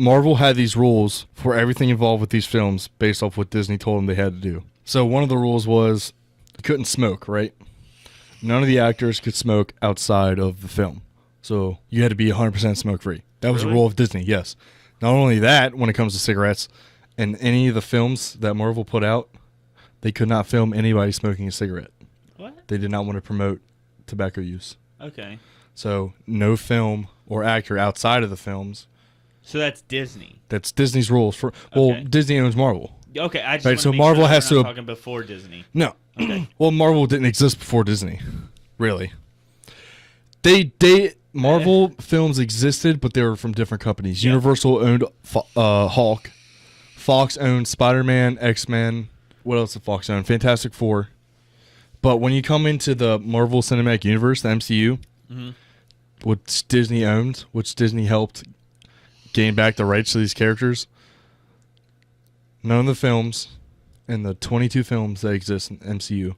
Marvel had these rules for everything involved with these films based off what Disney told them they had to do. So one of the rules was you couldn't smoke, right? None of the actors could smoke outside of the film. So you had to be 100% smoke free. That was a rule of Disney, yes. Not only that, when it comes to cigarettes, in any of the films that Marvel put out, they could not film anybody smoking a cigarette. What? They did not want to promote tobacco use. Okay. So no film or actor outside of the films. So that's Disney. That's Disney's rules for. Well, Okay. Disney owns Marvel. Okay, I just Right, want to so make Marvel sure that has we're to- not talking before Disney. No. Okay. Well, Marvel didn't exist before Disney, really. Marvel films existed, but they were from different companies. Yeah. Universal owned Hulk. Fox owned Spider-Man, X-Men. What else did Fox own? Fantastic Four. But when you come into the Marvel Cinematic Universe, the MCU, which Disney owned, which Disney helped gain back the rights to these characters, none of the films and the 22 films that exist in MCU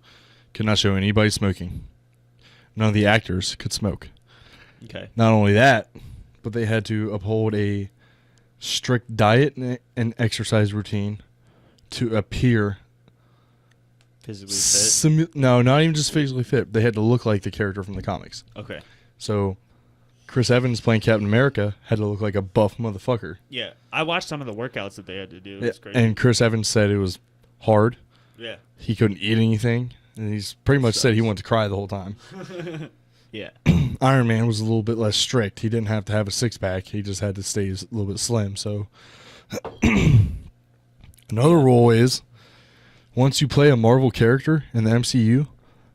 could not show anybody smoking. None of the actors could smoke. Okay. Not only that, but they had to uphold a strict diet and exercise routine to appear Physically fit. no, not even just physically fit. They had to look like the character from the comics. Okay. So Chris Evans playing Captain America had to look like a buff motherfucker. Yeah, I watched some of the workouts that they had to do. It's crazy. And Chris Evans said it was hard. Yeah. He couldn't eat anything. And he's pretty much said he wanted to cry the whole time. Yeah. Iron Man was a little bit less strict. He didn't have to have a six-pack. He just had to stay a little bit slim. So another rule is once you play a Marvel character in the MCU,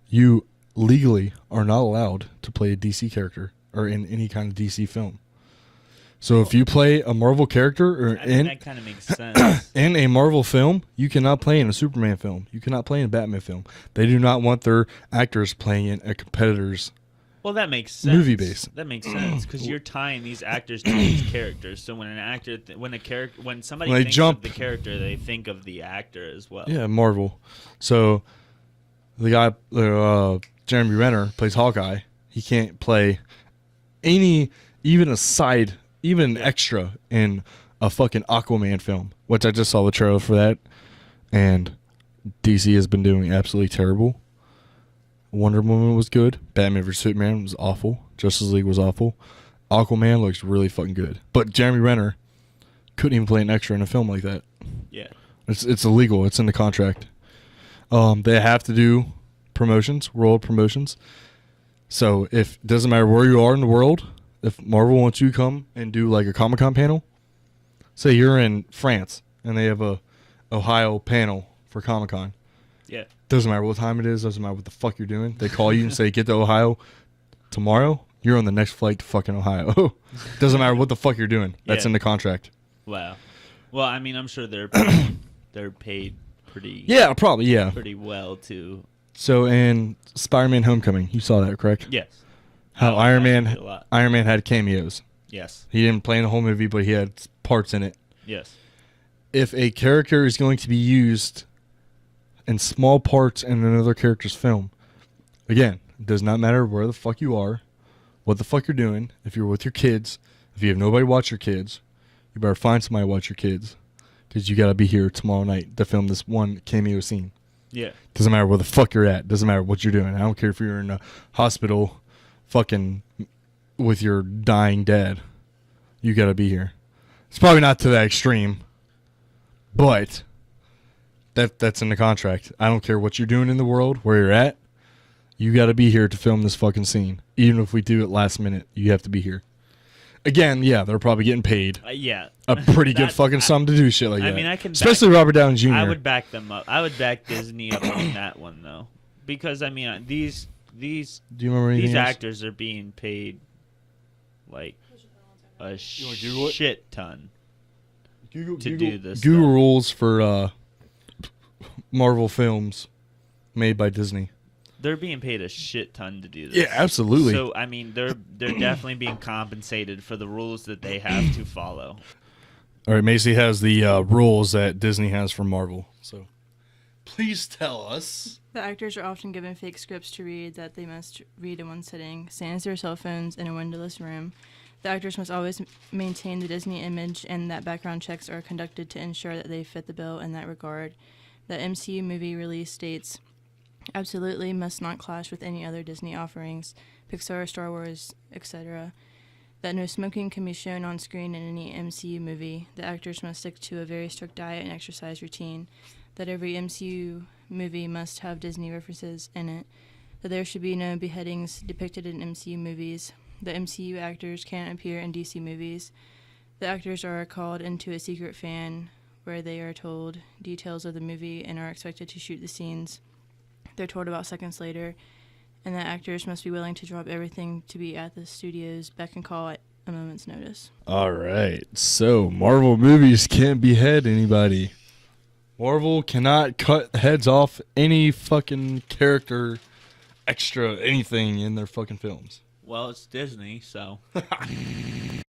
you legally are not allowed to play a DC character or in any kind of DC film. So if you play a Marvel character or That kind of makes sense. in a Marvel film, you cannot play in a Superman film. You cannot play in a Batman film. They do not want their actors playing in a competitor's. Well, that makes sense. Movie based. That makes sense because you're tying these actors to these characters. So when an actor, when somebody When they thinks jump- of the character, they think of the actor as well. Yeah, Marvel. So the guy, Jeremy Renner, plays Hawkeye. He can't play even a side, even extra in a fucking Aquaman film, which I just saw the trailer for that. And DC has been doing absolutely terrible. Wonder Woman was good. Batman vs. Superman was awful. Justice League was awful. Aquaman looks really fucking good. But Jeremy Renner couldn't even play an extra in a film like that. Yeah. It's illegal. It's in the contract. They have to do promotions, world promotions. So if it doesn't matter where you are in the world, if Marvel wants you to come and do like a Comic-Con panel, say you're in France and they have a Ohio panel for Comic-Con. Yeah. Doesn't matter what time it is. Doesn't matter what the fuck you're doing. They call you and say, get to Ohio tomorrow. You're on the next flight to fucking Ohio. Doesn't matter what the fuck you're doing. That's Yeah. in the contract. Wow. Well, I mean, I'm sure they're paid pretty. Yeah, probably, yeah. Pretty well too. So in Spider-Man Homecoming, you saw that, correct? Yes. How Oh, Iron I Man liked it a lot. had cameos. Yes. He didn't play in the whole movie, but he had parts in it. Yes. If a character is going to be used in small parts in another character's film, again, it does not matter where the fuck you are, what the fuck you're doing. If you're with your kids, if you have nobody watch your kids, you better find somebody to watch your kids, because you got to be here tomorrow night to film this one cameo scene. Yeah. Doesn't matter where the fuck you're at. Doesn't matter what you're doing. I don't care if you're in a hospital fucking with your dying dad. You got to be here. It's probably not to that extreme, but that's in the contract. I don't care what you're doing in the world, where you're at. You got to be here to film this fucking scene. Even if we do it last minute, you have to be here. Again, yeah, they're probably getting paid Yeah. a pretty good fucking sum to do shit like that. I mean, I can especially Robert Downey Jr. I would back them up. I would back Disney up on that one though, because I mean these Do you remember anything these else? actors are being paid like a wanna Google it? shit ton. Google, to do this Google stuff. rules for Marvel films made by Disney. They're being paid a shit ton to do this. Yeah, absolutely. So I mean, they're definitely being compensated for the rules that they have to follow. All right, Macy has the rules that Disney has for Marvel. So please tell us. The actors are often given fake scripts to read that they must read in one sitting. Silence their cell phones in a windowless room. The actors must always maintain the Disney image, and that background checks are conducted to ensure that they fit the bill in that regard. The MCU movie release dates absolutely must not clash with any other Disney offerings, Pixar, Star Wars, etc. That no smoking can be shown on screen in any MCU movie. The actors must stick to a very strict diet and exercise routine. That every MCU movie must have Disney references in it. That there should be no beheadings depicted in MCU movies. The MCU actors can't appear in DC movies. The actors are called into a secret fan where they are told details of the movie and are expected to shoot the scenes they're told about seconds later, and that actors must be willing to drop everything to be at the studio's beck and call at a moment's notice. All right. So Marvel movies can't behead anybody. Marvel cannot cut heads off any fucking character, extra anything in their fucking films. Well, it's Disney, so.